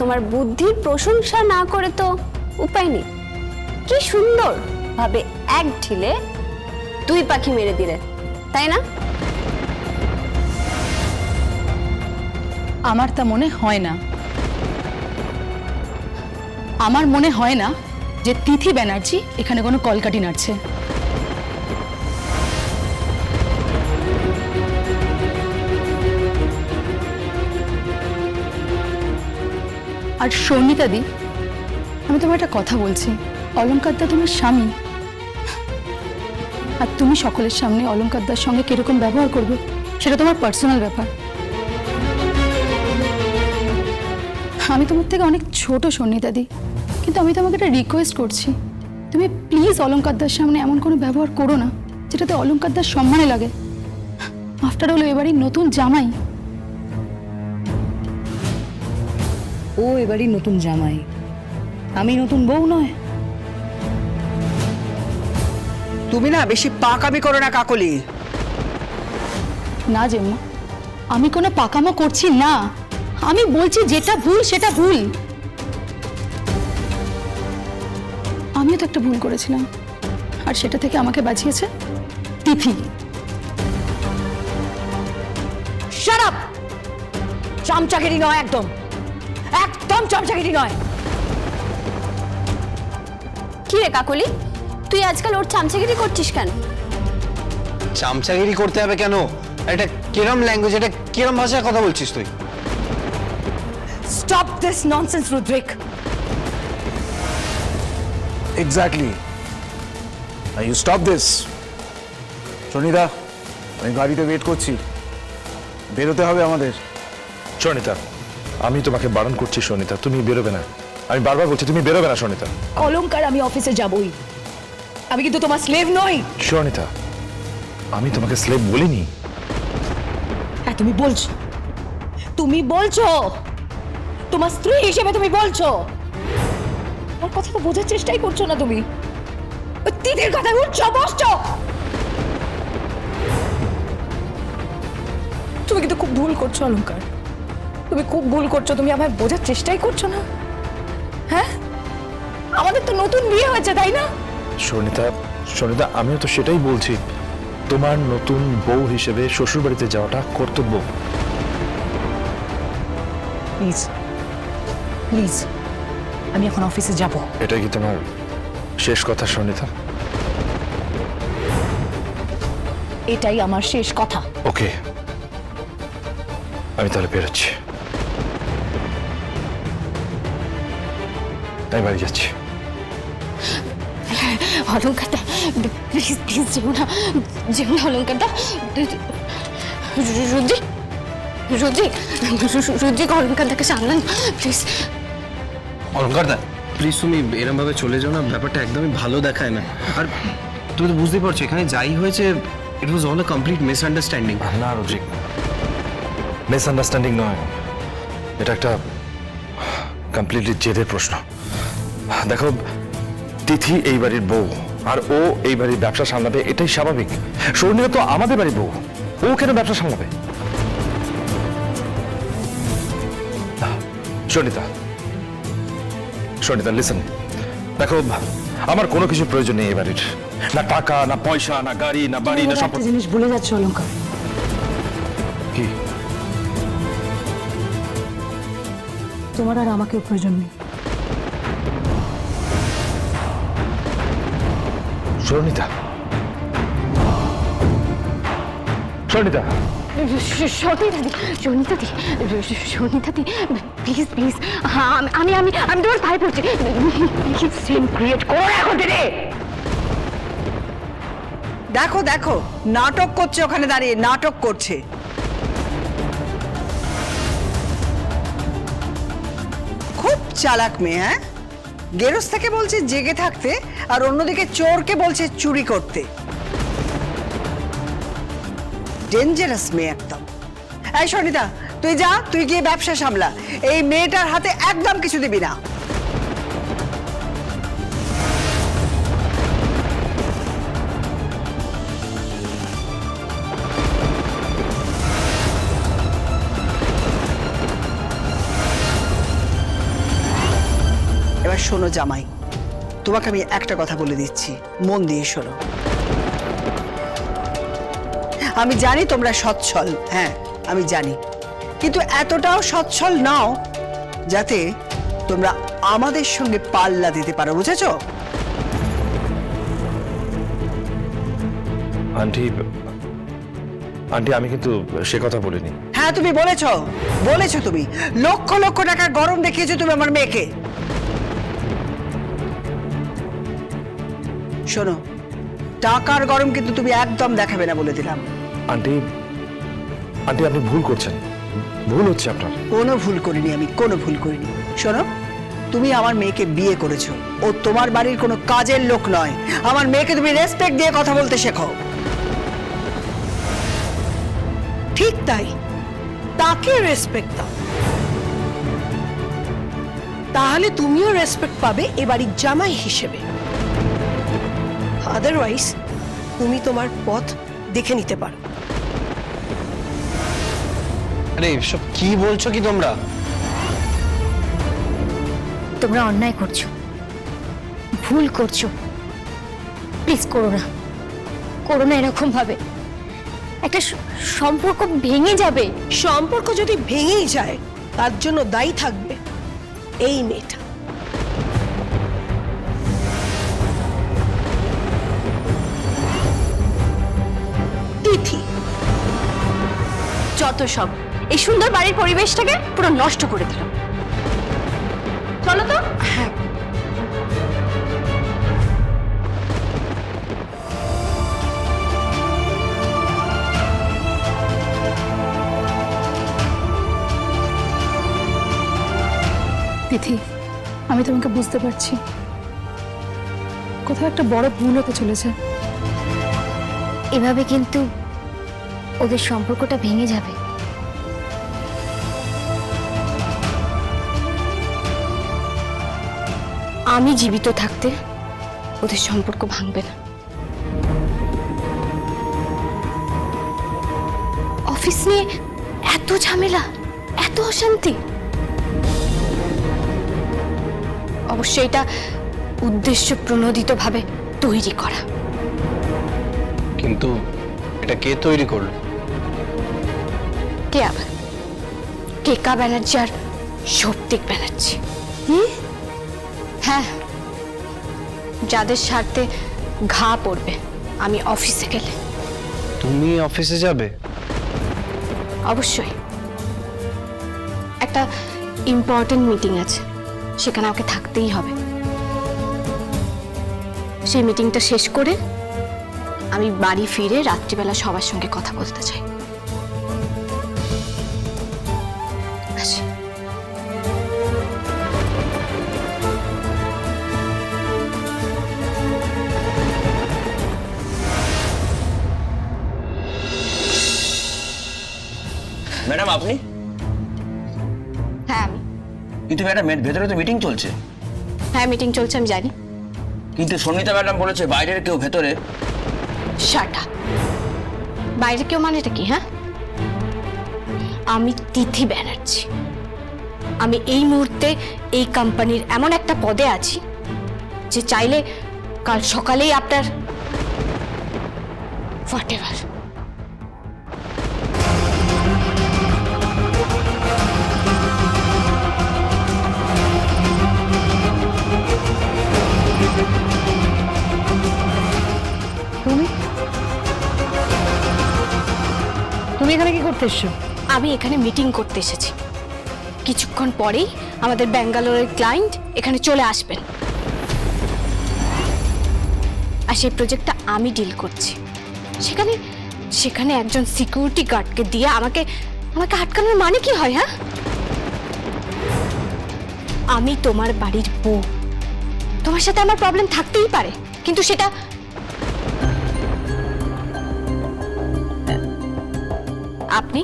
তোমার বুদ্ধির প্রশংসা না করে তো উপায় নেই। কি সুন্দর ভাবে এক ঢিলে দুই পাখি মেরে দিলে, তাই না? আমার তা মনে হয় না। আমার মনে হয় না যে তিথি ব্যানার্জি এখানে কোনো কলকাঠি নাড়ছে। আর শর্মিতা দি, আমি তোমার একটা কথা বলছি, অলংকারদা তোমার স্বামী, আর তুমি সকলের সামনে অলংকারদার সঙ্গে কিরকম ব্যবহার করবে সেটা তোমার পার্সোনাল ব্যাপার। আমি তোমার থেকে অনেক ছোট শর্মিতা দি, কিন্তু আমি তোমাকে একটা রিকোয়েস্ট করছি, তুমি প্লিজ অলংকারদার সামনে এমন কোনো ব্যবহার করো না যেটাতে অলংকারদার সম্মানে লাগে। আফটার অল এবারই নতুন জামাই। ও এবারই নতুন জামাই, আমি নতুন বউ নয়। তুমি না বেশি পাকামি করো না কাকলি। না জেম্মা, আমি কোনো পাকামো করছি না, আমি বলছি যেটা ভুল সেটা ভুল। আমিও তো একটা ভুল করেছিলাম, আর সেটা থেকে আমাকে বাঁচিয়েছে তিথি। Shut up! চামচাগিরি নয়, একদম একদম চামচাগিরি নয়। কি রে কাকলি, তুই আজকাল ওর চামচাগিরি করছিস কেন? চামচাগিরি করতে হবে কেন? এটা কিরম ল্যাঙ্গুয়েজ, এটা কিরম ভাষায় কথা বলছিস তুই? Stop this nonsense Rudrik. Exactly. Now you stop this. সনিদা, আমি গাড়িতে ওয়েট করছি, বেরোতে হবে আমাদের। সনিতা, আমি তোমাকে বারণ করছি সনিতা, তুমি বেরোবে না। আমি বারবার বলছি তুমি বেরোবে না সনিতা। অলংকার, আমি অফিসে যাবই, আমি কিন্তু তোমার স্লেভ নই। সনিতা, আমি তোমাকে স্লেভ বলিনি। হ্যাঁ তুমি বলছো, তুমি বলছো, তোমার স্ত্রী হিসেবে তুমি বলছো। আমার কথা তো বোঝার চেষ্টাই করছো না তুমি। ওই তিথির কথায় উঠছো বসছো। তুমি কিন্তু খুব ভুল করছো অলংকার, তুমি খুব ভুল করছো। তুমি আমায় বোঝার চেষ্টাই করছো না। হ্যাঁ, আমাদের তো নতুন বিয়ে হয়েছে, তাই না? সনিতা, সনিতা, আমিও তো সেটাই বলছি, তোমার নতুন বউ হিসেবে শ্বশুর বাড়িতে যাওয়াটা কর্তব্য। প্লিজ প্লিজ, আমি এখন অফিসে যাব। এটা কি তোমার শেষ কথা সনিতা? এটাই আমার শেষ কথা। ওকে, আমি তাহলে বেরোচ্ছি, আমি বাড়ি যাচ্ছি। অলংকারদা প্লিজ প্লিজ যেও না, যেও না অলংকারদা। রুদ্রিক, রুদ্রিক, রুদ্রিক, অলংকারদাকে সামলান প্লিজ। অলংকারদা প্লিজ তুমি এরম ভাবে চলে যাও না, ব্যাপারটা একদমই ভালো দেখায় না। আর তুমি তো বুঝতেই পারছো এখানে যাই হয়েছে, it was all a complete misunderstanding. না রুদ্রিক, মিসআন্ডারস্ট্যান্ডিং নয়, এটা একটা কমপ্লিটলি জেদের প্রশ্ন। দেখো, তিথি এই বাড়ির বউ, আর ও এই বাড়ির ব্যবসা সামলাবে, এটাই স্বাভাবিক। শর্মিলা তো আমাদের বাড়ির বউ, ও কেন ব্যবসা সামলাবে? সনিতা, সনিতা লিসেন, দেখো আমার কোনো কিছু প্রয়োজন নেই এই বাড়ির, না টাকা, না পয়সা, না গাড়ি, না বাড়ি, না একটা সম্পত্তি। জিনিস ভুলে যাচ্ছ অলংকার, কি? তোমার আর আমাকেও প্রয়োজন নেই। সনিতা, সনিতা, শর্মিতাদি, শর্মিতাদি, শর্মিতাদি প্লিজ প্লিজ, আমি আমি আমি তোমার পায়ে পড়ছি, প্লিজ সিন ক্রিয়েট করো না এখন দিদি। দেখো দেখো, নাটক করছে, ওখানে দাঁড়িয়ে নাটক করছে। খুব চালাক মেয়ে। হ্যাঁ, গেরস থেকে বলছে জেগে থাকতে, আর অন্যদিকে চোরকে বলছে চুরি করতে। ডেঞ্জারাস মেয়ে একদম। এই সনিতা, তুই যা, তুই গিয়ে ব্যবসা সামলা, এই মেয়েটার হাতে একদম কিছু দিবি না। এবার শোনো জামাই, তোমাকে আমি একটা কথা বলে দিচ্ছি, মন দিয়ে শোনো। আমি জানি তোমরা সচ্ছল, হ্যাঁ আমি জানি, কিন্তু এতটাও সচ্ছল নাও যাতে তোমরা আমাদের সঙ্গে পাল্লা দিতে পারো, বুঝেছো? আন্টি আন্টি আমি কিন্তু সে কথা বলিনি। হ্যাঁ তুমি বলেছো, বলেছো তুমি, লক্ষ লক্ষ টাকার গরম দেখিয়েছো তুমি আমার মেয়েকে। শোনো, টাকার গরম কিন্তু তুমি একদম দেখাবে না বলে দিলাম। আন্টি আন্টি আপনি ভুল করছেন, ভুল হচ্ছে আপনার। কোনো ভুল করিনি আমি, কোনো ভুল করিনি। শোনো, তুমি আমার মেয়েকে বিয়ে করেছো, ও তোমার বাড়ির কোনো কাজের লোক নয়। আমার মেয়েকে তুমি রেসপেক্ট দিয়ে কথা বলতে শেখো। ঠিক তাই, তাকে রেসপেক্ট দাও, তাহলে তুমিও রেসপেক্ট পাবে এবাড়ির জামাই হিসেবে। আদারওয়াইজ তুমি তোমার পথ দেখে নিতে পারো। আরে এসব কি বলছো কি তোমরা? তোমরা অন্যায় করছো, ভুল করছো। প্লিজ করো না, করো না এরকম ভাবে। একটা সম্পর্ক ভেঙে যাবে। সম্পর্ক যদি ভেঙেই যায় তার জন্য দায়ী থাকবে এই মেয়েটা। তিথি। যত সব, এই সুন্দর বাড়ির পরিবেশটাকে পুরো নষ্ট করে দিল। চলো তো। হ্যাঁ, তিথি, আমি তোমাকে বুঝতে পারছি, কোথাও একটা বড় ভুল হতে চলেছে। এভাবে কিন্তু ওদের সম্পর্কটা ভেঙে যাবে। আমি জীবিত থাকতে ওদের সম্পর্ক ভাঙবে না। অফিস নিয়ে এত ঝামেলা, এত অশান্তি। অবশ্যই এটা উদ্দেশ্য প্রণোদিতভাবে তৈরি করা। কিন্তু এটা কে তৈরি করলো? কে আবার? কেকা ব্যানার্জি আর সৌপ্তিক ব্যানার্জি। হ্যাঁ, যাদের স্বার্থে ঘা পড়বে আমি অফিসে গেলে। তুমি অফিসে যাবে? অবশ্যই, একটা ইম্পর্টেন্ট মিটিং আছে, সেখানে আমাকে থাকতেই হবে। সেই মিটিংটা শেষ করে আমি বাড়ি ফিরে রাত্রিবেলা সবার সঙ্গে কথা বলতে চাই। আসি। ম্যাডাম আপনি? হ্যাঁ আমি। কিন্তু ম্যাডাম ভেতরে তো মিটিং চলছে। হ্যাঁ মিটিং চলছে, আমি জানি। কিন্তু সনিতা ম্যাডাম বলেছে বাইরের কেউ ভেতরে। Shut up. বাইরে কেউ মানেটা কি? হ্যাঁ, আমি তিথি ব্যানার্জি। আমি এই মুহূর্তে এই কোম্পানির এমন একটা পদে আছি যে চাইলে কাল সকালেই আপনার হোয়াটএভার। তুমি এখানে কি করতে এসছো? আমি এখানে মিটিং করতে এসেছি। কিছুক্ষণ পরেই আমাদের ব্যাঙ্গালোরের ক্লায়েন্ট এখানে চলে আসবেন, আর সেই প্রজেক্টটা আমি ডিল করছি। সেখানে সেখানে একজন সিকিউরিটি গার্ডকে দিয়ে আমাকে আমাকে আটকানোর মানে কি হয়? হ্যাঁ, আমি তোমার বাড়ির বউ, তোমার সাথে আমার প্রবলেম থাকতেই পারে, কিন্তু সেটা আপনি